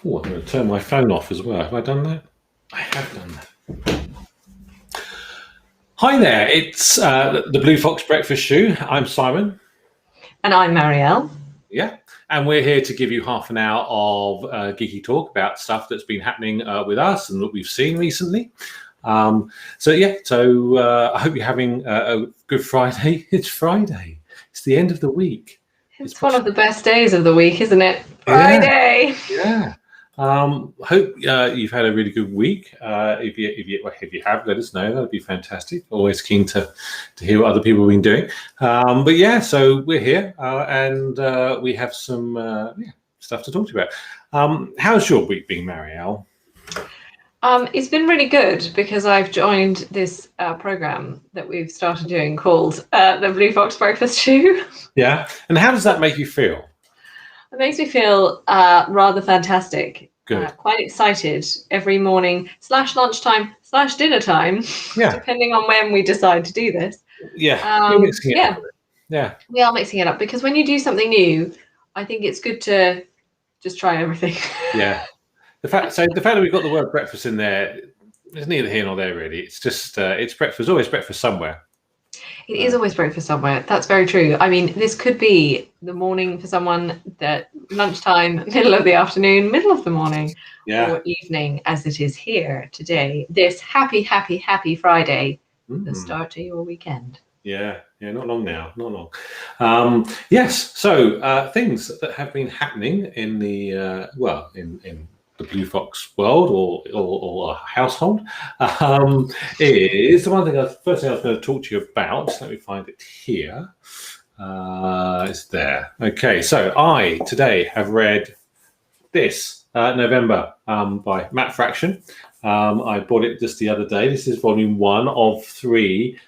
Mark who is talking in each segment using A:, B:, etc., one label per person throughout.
A: Oh, I'm going to turn my phone off as well. Have I done that? I have done that. Hi there, it's the Blue Fox Breakfast Show. I'm Simon.
B: And I'm Marielle.
A: Yeah, and we're here to give you half an hour of geeky talk about stuff that's been happening with us and what we've seen recently. So I hope you're having a good Friday. It's Friday. It's the end of the week.
B: It's one of the best days of the week, isn't it?
A: Yeah,
B: Friday.
A: yeah. Hope you've had a really good week. If you have, let us know. That'd be fantastic. Always keen to hear what other people have been doing. But yeah, so we're here and we have some stuff to talk to you about. How's your week been, Marielle?
B: It's been really good because I've joined this program that we've started doing called the Blue Fox Breakfast Show.
A: Yeah, and how does that make you feel?
B: It makes me feel rather fantastic.
A: Good.
B: Quite excited every morning / lunchtime / dinner time, depending on when we decide to do this.
A: Yeah, we're mixing it up.
B: Yeah, we are mixing it up because when you do something new, I think it's good to just try everything.
A: Yeah. The fact that we've got the word breakfast in there is neither here nor there, really. It's just it's breakfast, always breakfast somewhere.
B: It is always breakfast somewhere. That's very true. I mean, this could be the morning for someone, that lunchtime, middle of the afternoon, middle of the morning, or evening, as it is here today. This happy Friday, the start to your weekend.
A: Yeah, not long now, not long. Yes, so things that have been happening in the in the Blue Fox world or household is the one thing. First thing I was going to talk to you about. Let me find it here. It's there. Okay, so I today have read this November by Matt Fraction. I bought it just the other day. This is volume 1 of 3.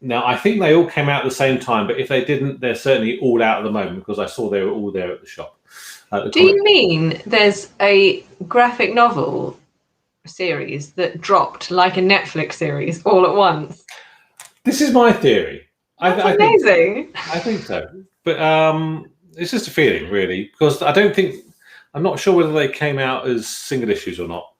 A: Now, I think they all came out at the same time, but if they didn't, they're certainly all out at the moment because I saw they were all there at the shop.
B: Do you mean there's a graphic novel series that dropped like a Netflix series all at once?
A: This is my theory.
B: That's amazing.
A: I think so. But it's just a feeling, really, because I'm not sure whether they came out as single issues or not.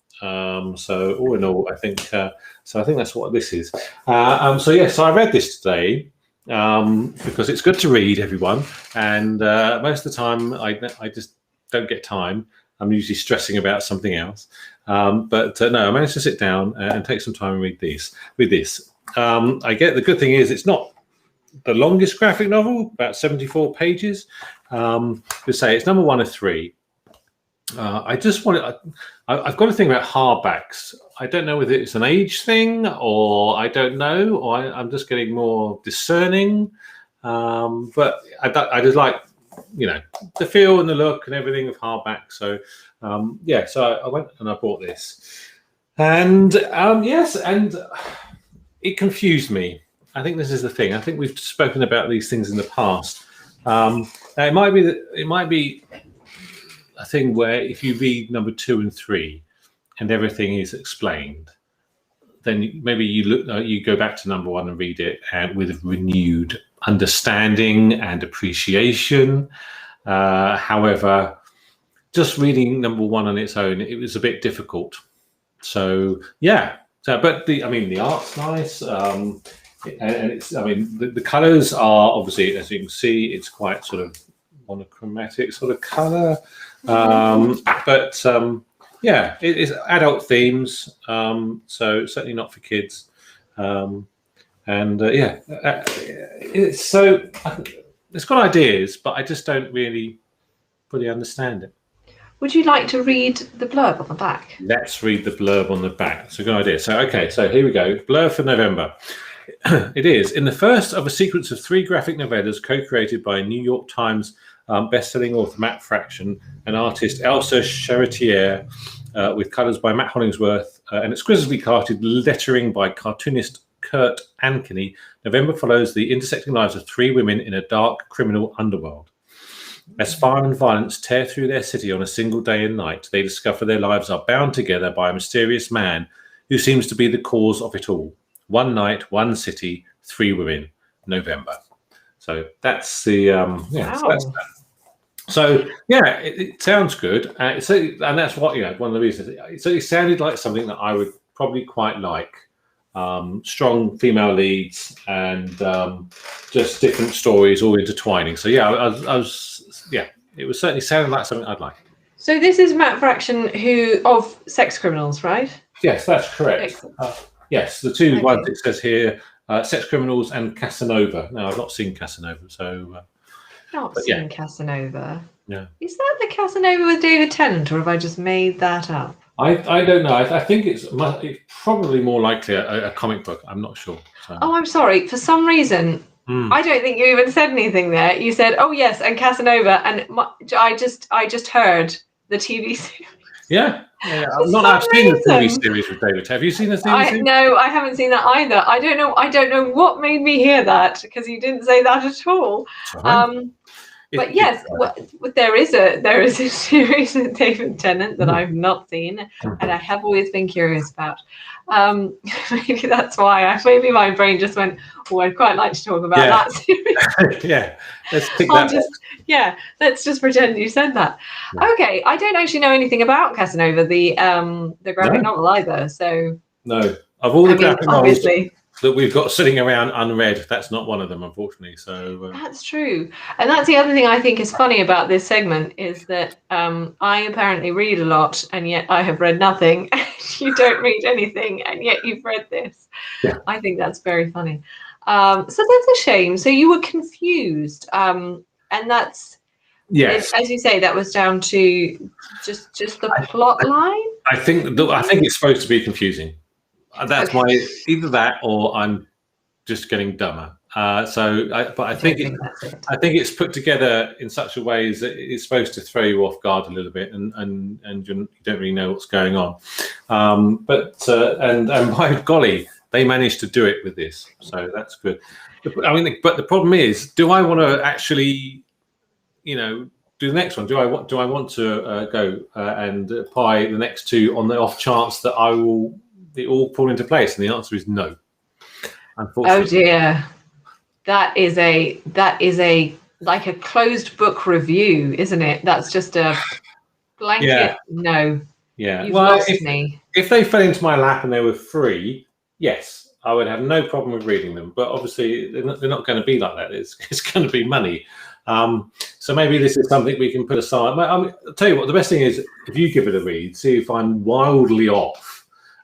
A: So all in all, I think so. I think that's what this is. So I read this today because it's good to read, everyone. And most of the time, I just don't get time. I'm usually stressing about something else. But no, I managed to sit down and take some time and read this. The good thing is it's not the longest graphic novel, about 74 pages. Let's say it's number 1 of 3. I've got to think about hardbacks. I don't know whether it's an age thing or I don't know, or I'm just getting more discerning. But I just like, the feel and the look and everything of hardback. So, so I went and I bought this. And and it confused me. I think this is the thing. I think we've spoken about these things in the past. It might be a thing where if you read number 2 and 3 and everything is explained, then maybe you go back to number 1 and read it with renewed understanding and appreciation. However, just reading number 1 on its own, it was a bit difficult. So but the art's nice, and it's the colours are obviously, as you can see, it's quite sort of monochromatic sort of colour. It is adult themes, so certainly not for kids. It's got ideas, but I just don't really fully understand it.
B: Would you like to read the blurb on the back?
A: Let's read the blurb on the back. It's a good idea. So here we go. Blurb for November. It is in the first of a sequence of 3 graphic novellas co-created by New York Times best-selling author Matt Fraction and artist Elsa Charretier, with colours by Matt Hollingsworth and exquisitely crafted lettering by cartoonist Kurt Ankeny. November follows the intersecting lives of 3 women in a dark criminal underworld. As fire and violence tear through their city on a single day and night, they discover their lives are bound together by a mysterious man who seems to be the cause of it all. 1 night, 1 city, 3 women. November. So that's the
B: Wow.
A: So yeah, it sounds good, and that's what one of the reasons. It sounded like something that I would probably quite like. Strong female leads and just different stories all intertwining. So yeah, I was it was certainly sounding like something I'd like.
B: So this is Matt Fraction, who of Sex Criminals, right?
A: Yes, that's correct. Yes, the two ones it says here, Sex Criminals and Casanova. Now I've not seen Casanova, so
B: not seen Casanova.
A: Yeah,
B: is that the Casanova with David Tennant, or have I just made that up?
A: I don't know. I think it's probably more likely a comic book. I'm not sure. So.
B: Oh, I'm sorry. For some reason, I don't think you even said anything there. You said, "Oh yes," and Casanova, and I just heard the TV series.
A: Yeah. I've seen the TV series with David. Have you seen the TV series?
B: No, I haven't seen that either. I don't know what made me hear that, because you didn't say that at all. But yes, there is a series with David Tennant that I've not seen, and I have always been curious about. Maybe that's why. Maybe my brain just went, "Oh, I'd quite like to talk about that series."
A: Yeah, let's pick that.
B: Let's just pretend you said that. Yeah. Okay, I don't actually know anything about Casanova, the graphic novel either. So
A: no, of all the graphic novels that we've got sitting around unread, that's not one of them, unfortunately. So
B: that's true, and that's the other thing I think is funny about this segment is that I apparently read a lot, and yet I have read nothing. You don't read anything, and yet you've read this.
A: Yeah.
B: I think that's very funny. So that's a shame. So you were confused, and that's as you say, that was down to just the plot line.
A: I think it's supposed to be confusing. That's either that or I'm just getting dumber. I think it's put together in such a way that it's supposed to throw you off guard a little bit, and you don't really know what's going on. And by golly, they managed to do it with this, so that's good. I mean, but the problem is, do I want to actually, do the next one? Do I want to go and apply the next two on the off chance that it all fall into place? And the answer is no. Unfortunately.
B: Oh dear, that is a like a closed book review, isn't it? That's just a blanket no.
A: Yeah.
B: You've lost me.
A: If they fell into my lap and they were free, yes, I would have no problem with reading them. But obviously, they're not going to be like that. It's going to be money. So maybe this is something we can put aside. I'll tell you what, the best thing is if you give it a read, see if I'm wildly off.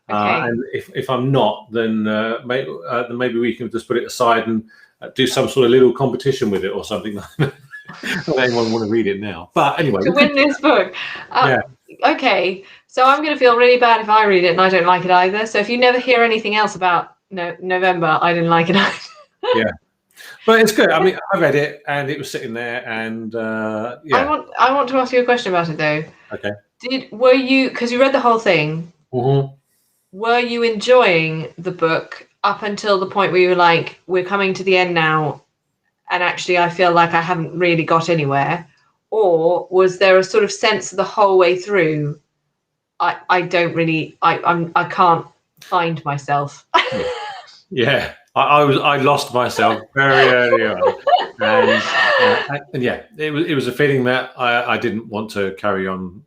A: And if I'm not, then maybe we can just put it aside and do some sort of little competition with it or something. Not anyone want to read it now, but anyway,
B: to win this book. Okay, so I'm going to feel really bad if I read it and I don't like it either. So if you never hear anything else about November, I didn't like it either.
A: Yeah, but it's good. I mean, I read it and it was sitting there, and
B: I want to ask you a question about it though.
A: Okay.
B: Were you, because you read the whole thing?
A: Mm-hmm.
B: Were you enjoying the book up until the point where you were like, we're coming to the end now, and actually I feel like I haven't really got anywhere? Or was there a sort of sense the whole way through, I can't find myself?
A: Yeah, I lost myself very early on. And yeah, it was a feeling that I didn't want to carry on.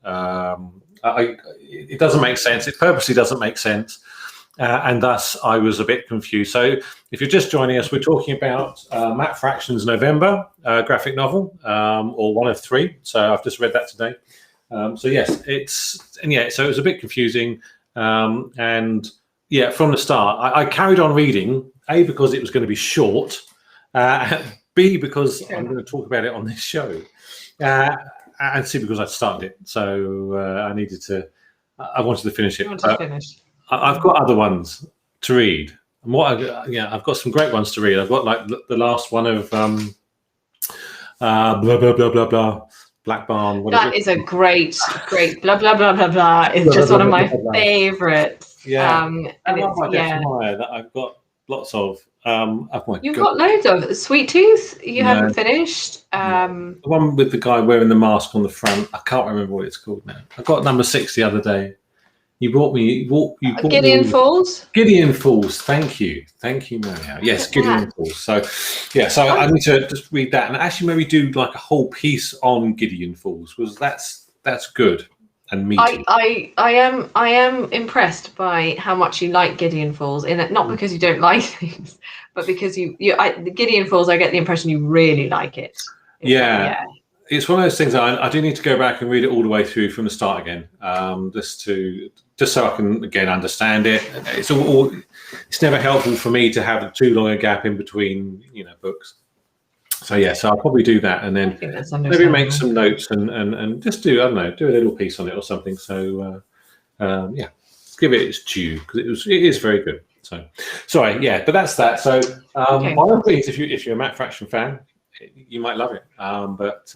A: It doesn't make sense. It purposely doesn't make sense. And thus I was a bit confused. So if you're just joining us, we're talking about Matt Fraction's November graphic novel, or one of three. So I've just read that today. So yes, so it was a bit confusing. And yeah, from the start, I carried on reading, A, because it was going to be short, B, because I'm going to talk about it on this show, and C, because I'd started it. So I wanted to finish it. I've got other ones to read. And I've got some great ones to read. I've got like the last one of blah blah blah blah blah, Black Barn.
B: That is a great blah blah blah blah blah. It's just one of my favorites.
A: Yeah, and that I've got lots of.
B: You've got loads of Sweet Tooth. You haven't finished.
A: The one with the guy wearing the mask on the front. I can't remember what it's called now. I got number 6 the other day. You brought me. You brought
B: Gideon
A: me.
B: Falls.
A: Gideon Falls. Thank you, Marielle. Yes, Gideon Falls. So, yeah. So I need to just read that and actually maybe do like a whole piece on Gideon Falls, because that's good and meaty.
B: I am impressed by how much you like Gideon Falls. In that, not because you don't like things, but because the Gideon Falls, I get the impression you really like it.
A: Yeah. It's one of those things I do need to go back and read it all the way through from the start again, just so I can again understand it. It's never helpful for me to have too long a gap in between, books. So yeah, so I'll probably do that, and then maybe make some notes and just do a little piece on it or something. So yeah, give it its due, because it is very good. So sorry, yeah, but that's that. So by all means, if you're a Matt Fraction fan, you might love it, but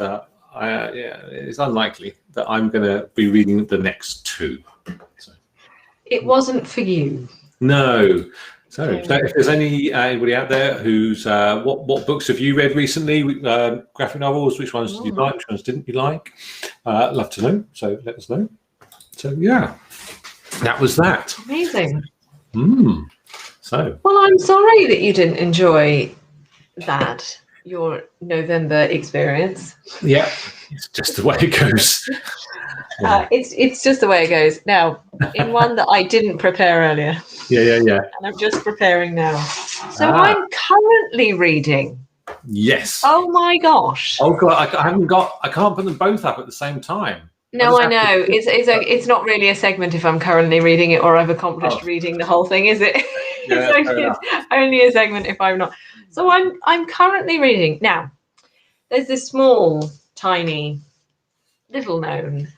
A: it's unlikely that I'm going to be reading the next two. So.
B: It wasn't for you.
A: No. So if there's anybody out there who's what books have you read recently? Graphic novels. Which ones did you like? Which ones didn't you like? Love to know. So let us know. So yeah, that was that.
B: Amazing.
A: So.
B: Well, I'm sorry that you didn't enjoy that. Your November experience.
A: Yeah, it's just the way it goes.
B: It's just the way it goes. Now, in one that I didn't prepare earlier.
A: Yeah.
B: And I'm just preparing now. So I'm currently reading.
A: Yes.
B: Oh my gosh.
A: Oh god, I can't put them both up at the same time.
B: No, I know. It's not really a segment if I'm currently reading it or I've accomplished reading the whole thing, is it?
A: Yeah,
B: it's only a segment if I'm not. So I'm currently reading now. There's this small, tiny, little known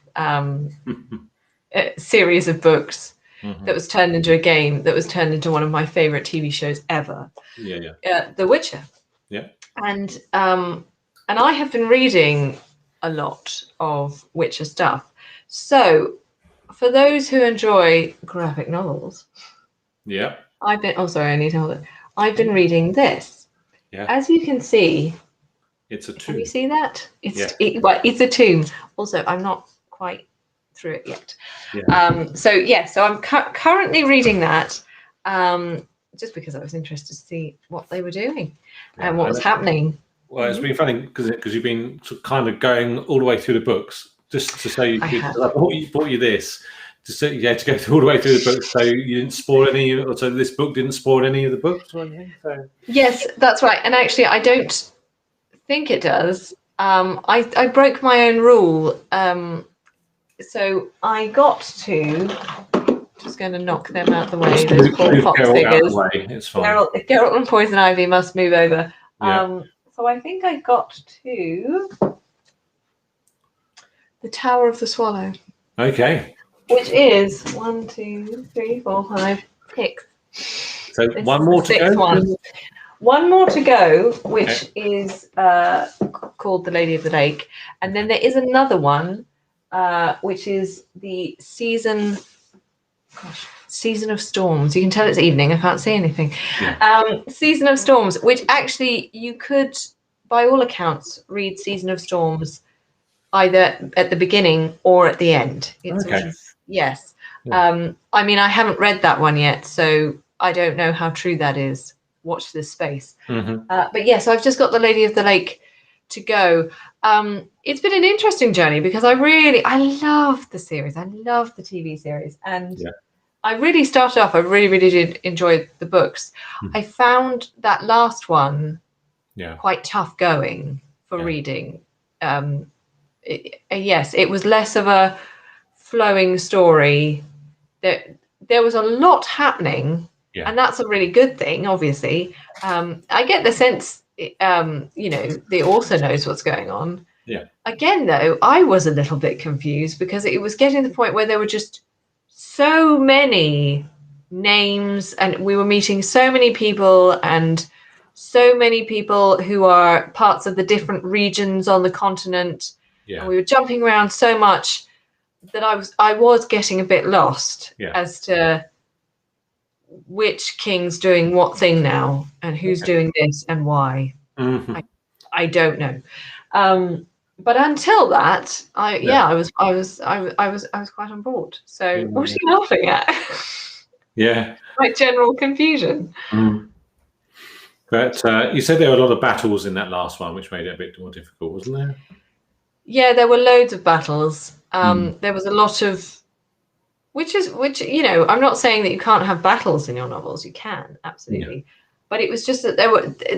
B: series of books that was turned into a game, that was turned into one of my favorite TV shows ever. The Witcher.
A: Yeah.
B: And I have been reading a lot of Witcher stuff. So for those who enjoy graphic novels, I've been reading this. Yeah. As you can see,
A: it's a tomb.
B: Can you see that? It's a tomb. Also, I'm not quite through it yet. Yeah. So I'm currently reading that, just because I was interested to see what they were doing and what was happening.
A: Well, it's been funny because you've been kind of going all the way through the books, just to say I bought you this. To go all the way through the books, so you didn't spoil any. So this book didn't spoil any of the books. Or anything, so.
B: Yes, that's right. And actually, I don't think it does. I broke my own rule. So I got to. Just going to knock them out the way. Those poor fox figures.
A: It's fine.
B: Geralt and Poison Ivy must move over.
A: Yeah.
B: So I think I got to the Tower of the Swallow.
A: Okay.
B: Which is 1, 2, 3, 4, 5, 6.
A: So one more to go.
B: One more to go, which is called The Lady of the Lake, and then there is another one, which is the Season of Storms. You can tell it's evening. I can't see anything. Yeah. Season of Storms, which actually you could, by all accounts, read Season of Storms either at the beginning or at the end. It's
A: okay.
B: Yes. Yeah. I mean, I haven't read that one yet, so I don't know how true that is. Watch this space. But yes, I've just got The Lady of the Lake to go. It's been an interesting journey because I love the series. I love the TV series. And I really started off, I really did enjoy the books. I found that last one quite tough going for reading. Yes, it was less of a flowing story. There was a lot happening, and that's a really good thing, obviously. I get the sense, the author knows what's going on.
A: Yeah.
B: Again, though, I was a little bit confused because it was getting to the point where there were just so many names, and we were meeting so many people, and so many people who are parts of the different regions on the continent. And we were jumping around so much that I was getting a bit lost as to which king's doing what thing now and who's doing this and why. I don't know. But until that, I was quite on board. So what are you laughing at?
A: Yeah.
B: My general confusion.
A: But you said there were a lot of battles in that last one, which made it a bit more difficult, wasn't there?
B: Yeah, there were loads of battles. There was a lot of, which I'm not saying that you can't have battles in your novels. You can, absolutely. Yeah. But it was just that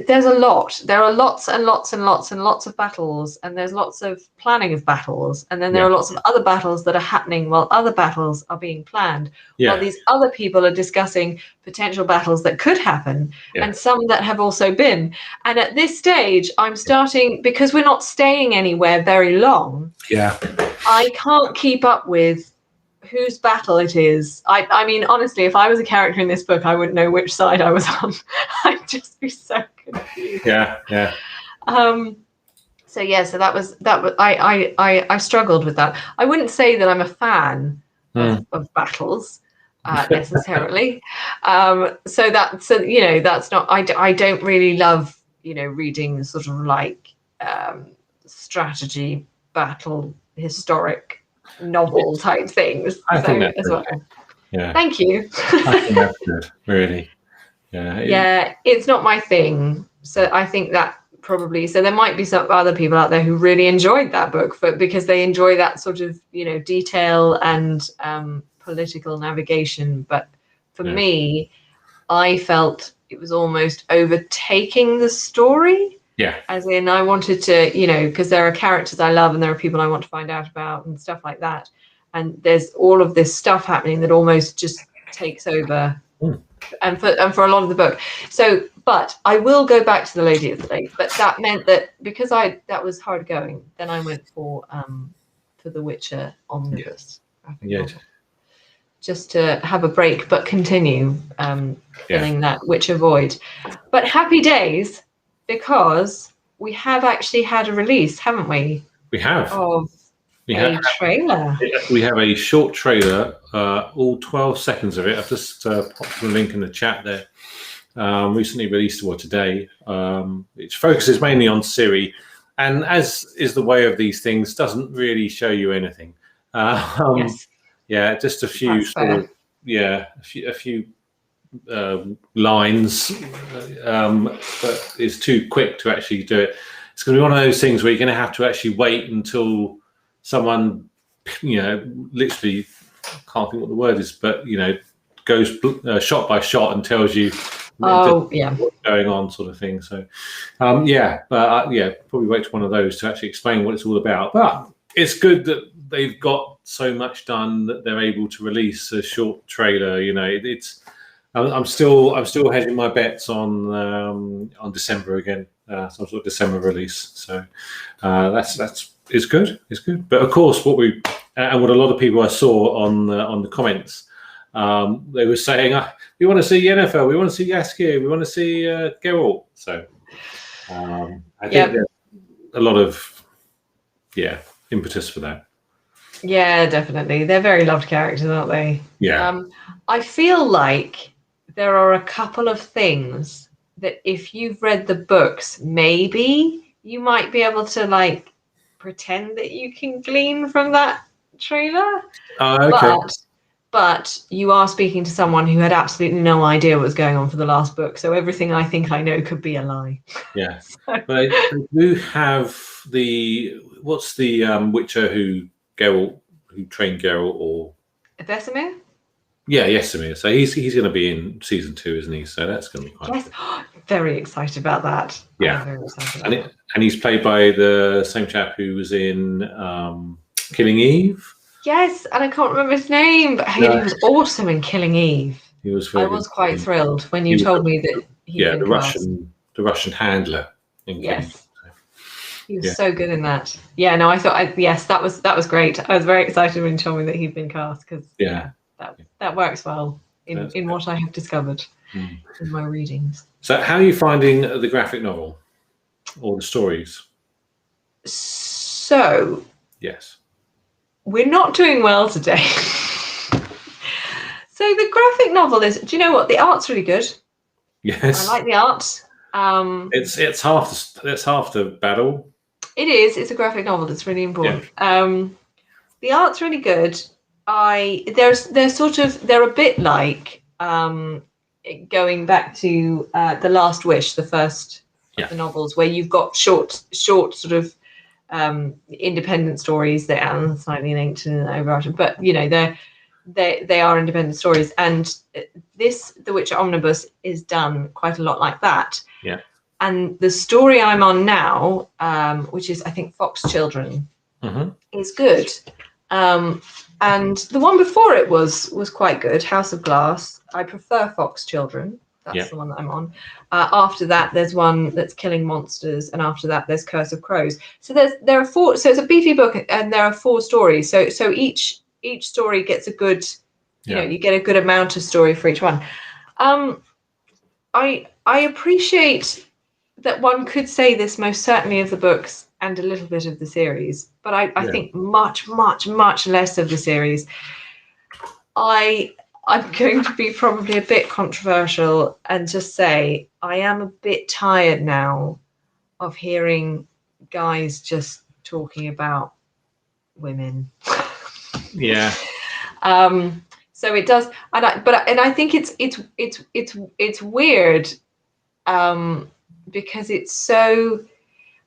B: there's a lot. There are lots and lots and lots and lots of battles, and there's lots of planning of battles, and then there are lots of other battles that are happening while other battles are being planned, while these other people are discussing potential battles that could happen, and some that have also been. And at this stage, I'm starting, because we're not staying anywhere very long, I can't keep up with whose battle it is. I mean, honestly, if I was a character in this book, I wouldn't know which side I was on. I'd just be so confused.
A: Yeah.
B: So that was I struggled with that. I wouldn't say that I'm a fan of battles necessarily. That's not. I don't really love reading sort of like strategy battle historic novel type things.
A: I think that's
B: well.
A: Yeah.
B: Thank you.
A: I think that's good, really.
B: Yeah. It's not my thing. So I think that probably, so there might be some other people out there who really enjoyed that book because they enjoy that sort of, detail and political navigation. But for me, I felt it was almost overtaking the story.
A: Yeah.
B: As in, I wanted to, because there are characters I love and there are people I want to find out about and stuff like that. And there's all of this stuff happening that almost just takes over. And for a lot of the book. So, but I will go back to The Lady of the Lake. But that meant that because that was hard going, then I went for The Witcher omnibus. Just to have a break, but continue filling that Witcher void. But happy days, because we have actually had a release, haven't we?
A: We have.
B: Of a trailer.
A: We have a short trailer, all 12 seconds of it. I've just popped the link in the chat there. Recently released, or today. It focuses mainly on Ciri, and as is the way of these things, doesn't really show you anything.
B: Yes.
A: Yeah, just a few a few lines, but it's too quick to actually do it. It's going to be one of those things where you're going to have to actually wait until someone, literally, can't think what the word is, but goes shot by shot and tells you what's going on, sort of thing. So, probably wait for one of those to actually explain what it's all about. But it's good that they've got so much done that they're able to release a short trailer. I'm still hedging my bets on December again, some sort of December release. So it's good. It's good. But of course, what a lot of people I saw on the comments, they were saying, we want to see Yennefer, we want to see Jaskier, we want to see Geralt. So I think there's a lot of impetus for that.
B: Yeah, definitely. They're very loved characters, aren't they?
A: Yeah.
B: I feel like there are a couple of things that if you've read the books, maybe you might be able to pretend that you can glean from that trailer.
A: Okay.
B: But you are speaking to someone who had absolutely no idea what was going on for the last book. So everything I think I know could be a lie.
A: Yeah. But they do have what's the Witcher who trained Geralt, or
B: Vesemir?
A: Yeah, Vesemir. So he's going to be in season 2, isn't he? So that's going to be quite good.
B: Very excited about that.
A: Yeah. Very excited about that. And he's played by the same chap who was in Killing Eve.
B: Yes, and I can't remember his name, but he was awesome in Killing Eve.
A: He was.
B: I was quite thrilled when you told me that he'd been cast.
A: The Russian handler.
B: Yes. He was so good in that. Yeah, no, I thought, that was great. I was very excited when you told me that he'd been cast, because that works well in what I have discovered in my readings.
A: So how are you finding the graphic novel or the stories?
B: So,
A: yes,
B: we're not doing well today. So the graphic novel is, do you know what? The art's really good.
A: Yes.
B: I like the art.
A: It's half the battle.
B: It is. It's a graphic novel. That's really important. The art's really good. They're a bit like going back to The Last Wish, the first of the novels, where you've got short sort of independent stories that are slightly linked and overarching, but they are independent stories. And The Witcher Omnibus is done quite a lot like that.
A: Yeah.
B: And the story I'm on now, which is I think Fox Children, is good. And the one before it was quite good, House of Glass. I prefer Fox Children. That's the one that I'm on. After that, there's one that's Killing Monsters, and after that, there's Curse of Crows. So there are 4. So it's a beefy book, and there are 4 stories. So each story gets a good, you get a good amount of story for each one. I appreciate that one could say this most certainly of the books and a little bit of the series, but I think much, much, much less of the series. I'm going to be probably a bit controversial and just say I am a bit tired now of hearing guys just talking about women.
A: Yeah.
B: So it does, and I think it's weird, because it's so.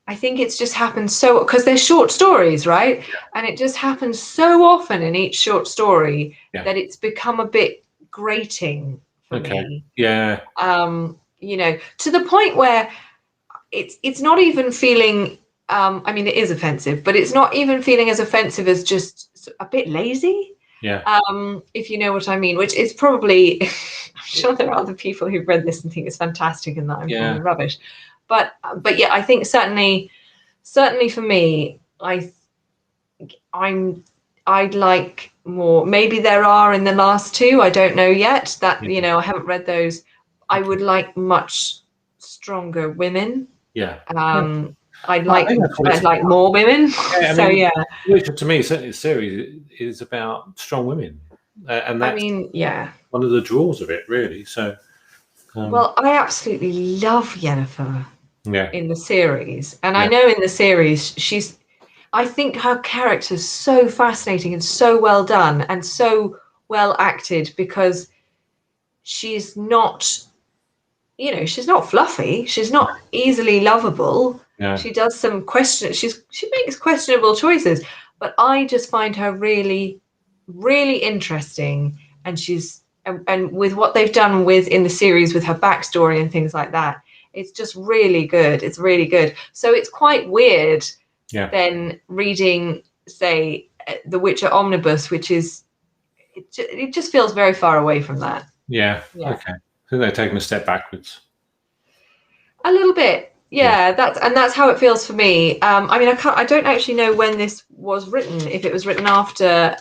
B: I think it's just happened so, because they're short stories, right? And it just happens so often in each short story that it's become a bit grating for me.
A: Yeah.
B: To the point where it's not even feeling. I mean, it is offensive, but it's not even feeling as offensive as just a bit lazy.
A: Yeah.
B: If you know what I mean, which is probably, I'm sure there are other people who've read this and think it's fantastic and that I'm calling rubbish. But yeah, I think certainly for me, I'd like more. Maybe there are in the last 2. I don't know yet. That I haven't read those. I would like much stronger women.
A: Yeah.
B: I'd like more women.
A: Which to me, certainly, the series is about strong women, and that's one of the draws of it, really. So.
B: Well, I absolutely love Yennefer. In the series, and I know in the series I think her character's so fascinating and so well done and so well acted, because she's not fluffy, she's not easily lovable. She does some she makes questionable choices, but I just find her really, really interesting, and and with what they've done in the series with her backstory and things like that, it's just really good. It's really good. So it's quite weird then reading, say, The Witcher Omnibus, which is, it just feels very far away from that.
A: Yeah. Okay. So they're taking a step backwards.
B: A little bit. Yeah. That's how it feels for me. I mean, I don't actually know when this was written, if it was written after.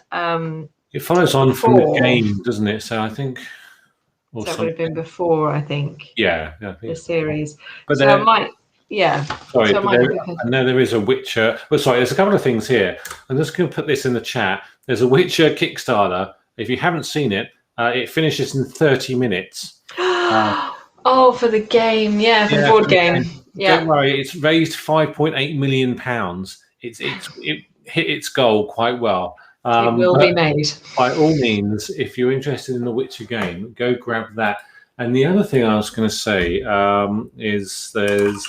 A: It follows on from the game, doesn't it? So I think.
B: So it would have been before, I think.
A: Yeah, I think
B: the series.
A: But
B: so it might,
A: Sorry, so I know there is a Witcher. But sorry, there's a couple of things here. I'm just going to put this in the chat. There's a Witcher Kickstarter. If you haven't seen it, it finishes in 30 minutes.
B: For the game, for the board game.
A: Don't worry, it's raised £5.8 million. It hit its goal quite well.
B: It will be made.
A: By all means, if you're interested in the Witcher game, go grab that. And the other thing I was going to say is there's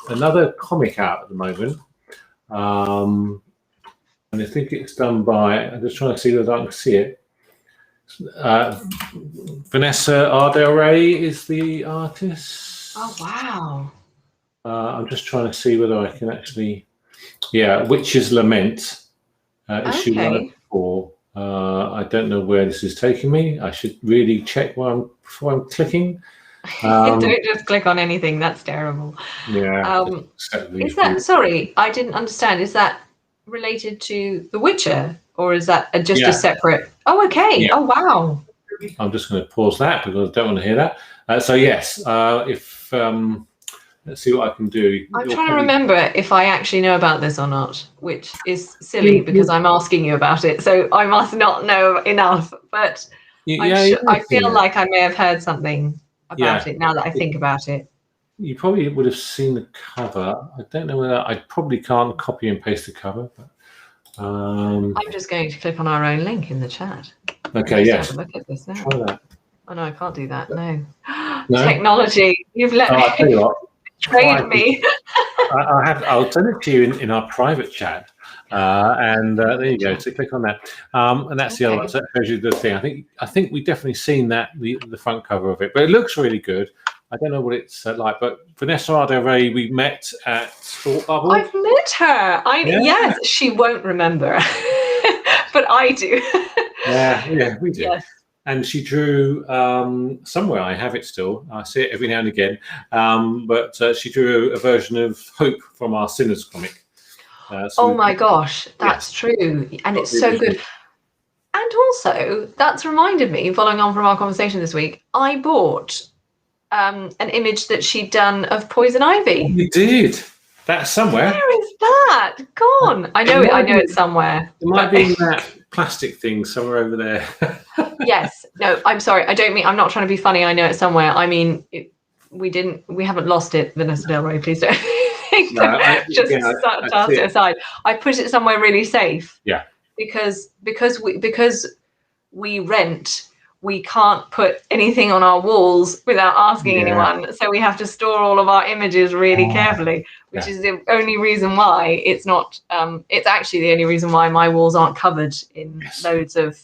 A: another comic out at the moment. And I think it's done by, I'm just trying to see whether I can see it. Vanessa Ardell-Ray is the artist.
B: Oh, wow.
A: I'm just trying to see whether I can actually, Witch's Lament. Issue 1 of 4. I don't know where this is taking me. I should really check before I'm clicking.
B: Don't just click on anything. That's terrible.
A: Yeah.
B: Is that, sorry, I didn't understand. Is that related to The Witcher, or is that just a separate? Oh, okay. Yeah. Oh, wow.
A: I'm just going to pause that because I don't want to hear that. So yes, if let's see what I can do.
B: I'm trying to remember if I actually know about this or not, which is silly because I'm asking you about it, so I must not know enough. But I feel like I may have heard something about it now that I think about it.
A: you probably would have seen the cover. I don't know whether I probably can't copy and paste the cover. But,
B: I'm just going to click on our own link in the chat.
A: Okay, yes.
B: Have a look at this now.
A: Try that.
B: Oh no, I can't do that. No.
A: No?
B: Technology. You've let
A: I'll tell you what.
B: betrayed me.
A: I'll send it to you in our private chat. And there you go. So click on that, and that's the other one. So that shows you the thing. I think we've definitely seen that the front cover of it, but it looks really good. I don't know what it's like, but Vanessa Ardere, we met at Thought Bubble.
B: I've met her. Yes, she won't remember, but I do.
A: Yeah, we do.
B: Yes.
A: And she drew somewhere. I have it still. I see it every now and again. But she drew a version of Hope from our Sinners comic.
B: Oh my gosh, that's true, and it's so good. And also, that's reminded me, following on from our conversation this week, I bought an image that she'd done of Poison Ivy.
A: Oh, you did. That's somewhere.
B: Where is that gone? I know it's somewhere.
A: It might be in that plastic thing somewhere over there.
B: Yes. No, I'm sorry. I'm not trying to be funny. I know it's somewhere. I mean, we haven't lost it, Vanessa Del Rey, please don't. Just toss it aside. I put it somewhere really safe.
A: Yeah.
B: Because we rent, we can't put anything on our walls without asking anyone. So we have to store all of our images really carefully, which is the only reason why it's not. It's actually the only reason why my walls aren't covered in loads of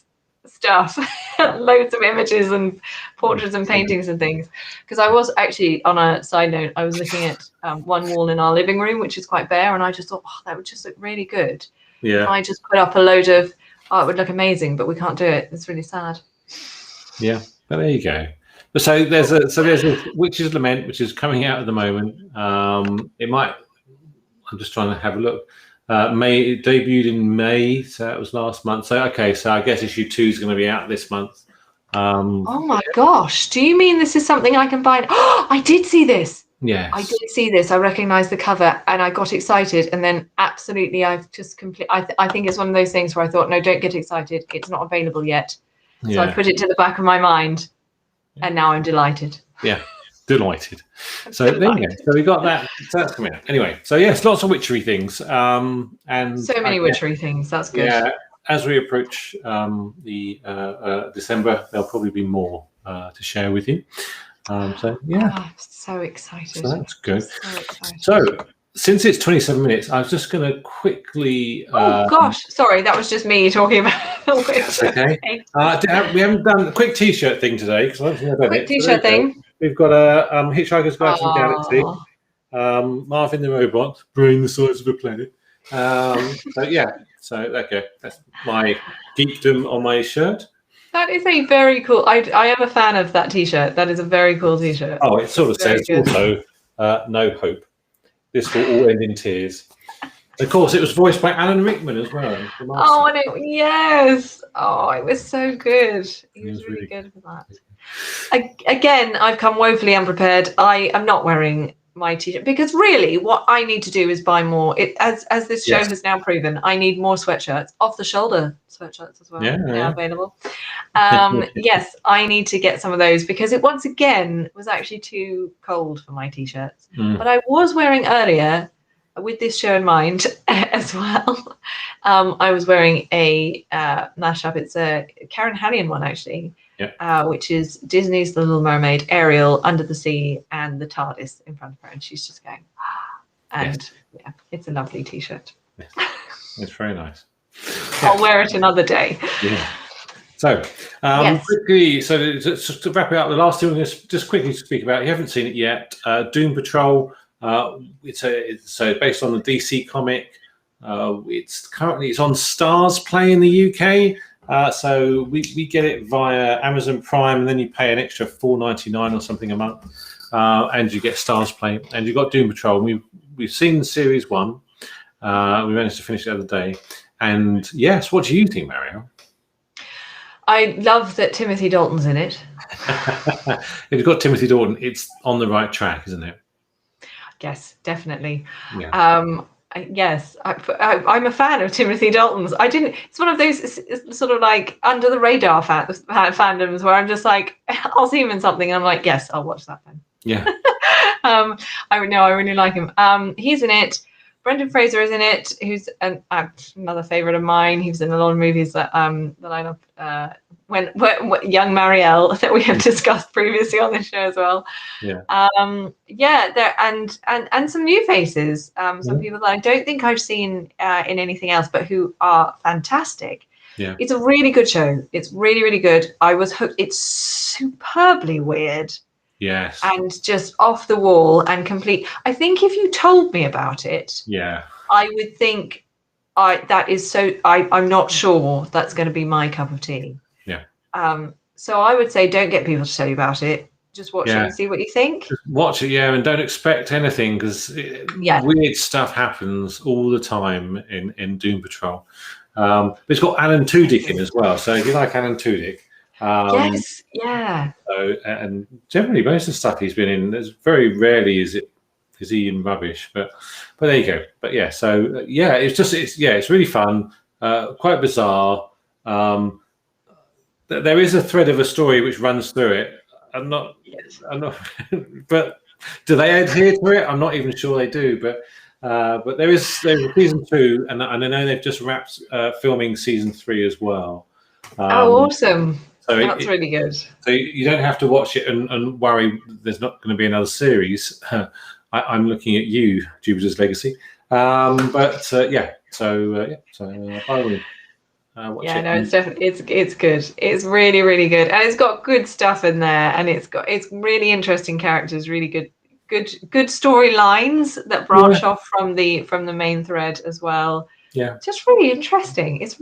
B: stuff, loads of images and portraits and paintings and things. Because I was actually, on a side note, I was looking at one wall in our living room, which is quite bare, and I just thought, that would just look really good. Yeah. I just put up a load of, it would look amazing, but we can't do it. It's really sad.
A: Yeah, but there you go. So there's a Witch's Lament, which is coming out at the moment. It might. I'm just trying to have a look. It debuted in May, so that was last month. So so I guess issue 2 is going to be out this month.
B: Oh my gosh! Do you mean this is something I can buy? Oh, I did see this.
A: Yes.
B: I did see this. I recognised the cover and I got excited, and then absolutely I've just I think it's one of those things where I thought, no, don't get excited. It's not available yet. So I put it to the back of my mind, and now I'm delighted.
A: Yeah, delighted. So there you go. So we got that. So that's coming out. Anyway, so yes, lots of witchery things. And
B: so many witchery things. That's good.
A: Yeah, as we approach the December, there'll probably be more to share with you. So yeah.
B: I'm so excited.
A: So that's good. So since it's 27 minutes, I was just going to quickly.
B: Oh gosh, sorry, that was just me talking about.
A: That's okay. We haven't done a quick T-shirt thing today because I don't think I've done it.
B: Quick T-shirt thing.
A: We've got a Hitchhiker's Guide to the Galaxy. Marvin the Robot, brain the size of a planet. So okay, that's my geekdom on my shirt.
B: That is a very cool. I am a fan of that T-shirt. That is a very cool T-shirt.
A: Oh, it sort of says also no hope. This will all end in tears. Of course, it was voiced by Alan Rickman as well.
B: Oh, and yes. Oh, it was so good. He was really good for that. Again, I've come woefully unprepared. I am not wearing my T-shirt because really what I need to do is buy more. As this show has now proven, I need more sweatshirts, off the shoulder sweatshirts as well. Now available. Yes, I need to get some of those because it once again was actually too cold for my T-shirts. But I was wearing earlier, with this show in mind as well, I was wearing a mashup. It's a Karen Hallion one actually. Which is Disney's The Little Mermaid, Ariel under the sea, and the TARDIS in front of her, and she's just going, and it's a lovely T-shirt.
A: Yes. It's very nice.
B: I'll wear it another day.
A: Yeah. So, quickly, just to wrap it up, the last thing I'm going to just quickly speak about. You haven't seen it yet. Doom Patrol. It's based on the DC comic. It's on Stars Play in the UK. So we get it via Amazon Prime, and then you pay an extra $4.99 or something a month, and you get Stars Play, and you've got Doom Patrol. We've seen series 1. We managed to finish it the other day, and yes, what do you think, Marielle?
B: I love that Timothy Dalton's in it.
A: If you've got Timothy Dalton, it's on the right track, isn't it?
B: Yes, definitely.
A: Yeah.
B: Yes, I'm a fan of Timothy Dalton's. It's one of those sort of like under the radar fandoms where I'm just like, I'll see him in something and I'm like, yes, I'll watch that then.
A: Yeah.
B: I really like him. He's in it. Brendan Fraser is in it, who's another favorite of mine. He was in a lot of movies that I love. When young Marielle that we have discussed previously on this show as well.
A: Yeah.
B: There and some new faces. Some people that I don't think I've seen in anything else, but who are fantastic.
A: Yeah.
B: It's a really good show. It's really, really good. I was hooked. It's superbly weird.
A: Yes.
B: And just off the wall and complete. I think if you told me about it, I would think I'm not sure that's going to be my cup of tea.
A: Yeah.
B: So I would say don't get people to tell you about it. Just watch it and see what you think.
A: Just watch it, and don't expect anything, because weird stuff happens all the time in Doom Patrol. But it's got Alan Tudyk in as well. So if you like Alan Tudyk.
B: Yes, yeah.
A: So, and generally most of the stuff he's been in, there's very rarely is he in rubbish, but there you go. But it's really fun, quite bizarre. There is a thread of a story which runs through it. I'm not, but do they adhere to it? I'm not even sure they do, but there's season 2, and I know they've just wrapped filming season 3 as well.
B: Awesome. So that's really good.
A: So you don't have to watch it and worry there's not going to be another series. I'm looking at you, Jupiter's Legacy. So by the way, watch it.
B: No, it's definitely it's good. It's really, really good, and it's got good stuff in there, and it's really interesting characters, really good storylines that branch off from the main thread as well.
A: Yeah,
B: just really interesting. It's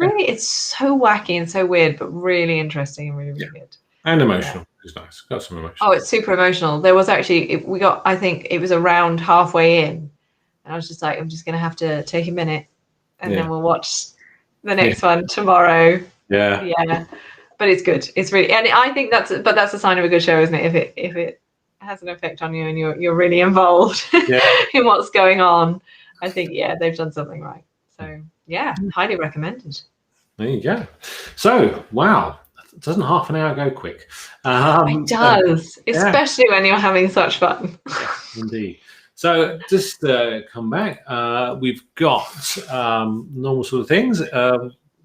B: so wacky and so weird, but really interesting and really, really good.
A: And emotional. It's nice. Got some emotion.
B: Oh, it's super emotional. There was actually I think it was around halfway in, and I was just like, I'm just gonna have to take a minute, and then we'll watch the next one tomorrow. Yeah. But it's good. It's really, and I think that's a sign of a good show, isn't it? If it has an effect on you and you're really involved in what's going on, I think they've done something right. So highly recommended.
A: There you go. So wow, doesn't half an hour go quick?
B: It does, especially when you're having such fun.
A: Indeed. So just come back. We've got normal sort of things.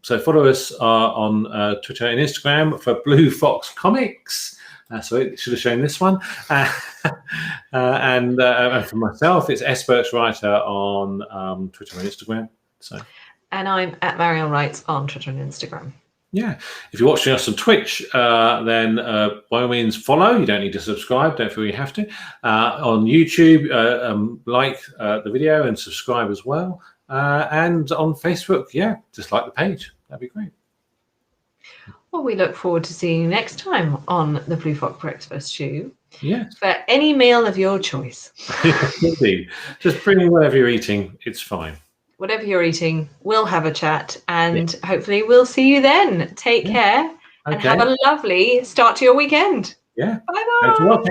A: So follow us on Twitter and Instagram for Blue Fox Comics. So it should have shown this one. And for myself, it's Esperts Writer on Twitter and Instagram.
B: And I'm at Marielle Writes on Twitter and Instagram.
A: Yeah. If you're watching us on Twitch, then by all means follow. You don't need to subscribe. Don't feel you have to. On YouTube, like the video and subscribe as well. And on Facebook, just like the page. That'd be great.
B: Well, we look forward to seeing you next time on the Blue Fox Breakfast Show.
A: Yes.
B: For any meal of your choice.
A: Indeed. Just bring whatever you're eating. It's fine. Whatever
B: you're eating, we'll have a chat, and hopefully we'll see you then. Take care and have a lovely start to your weekend.
A: Yeah.
B: Bye-bye.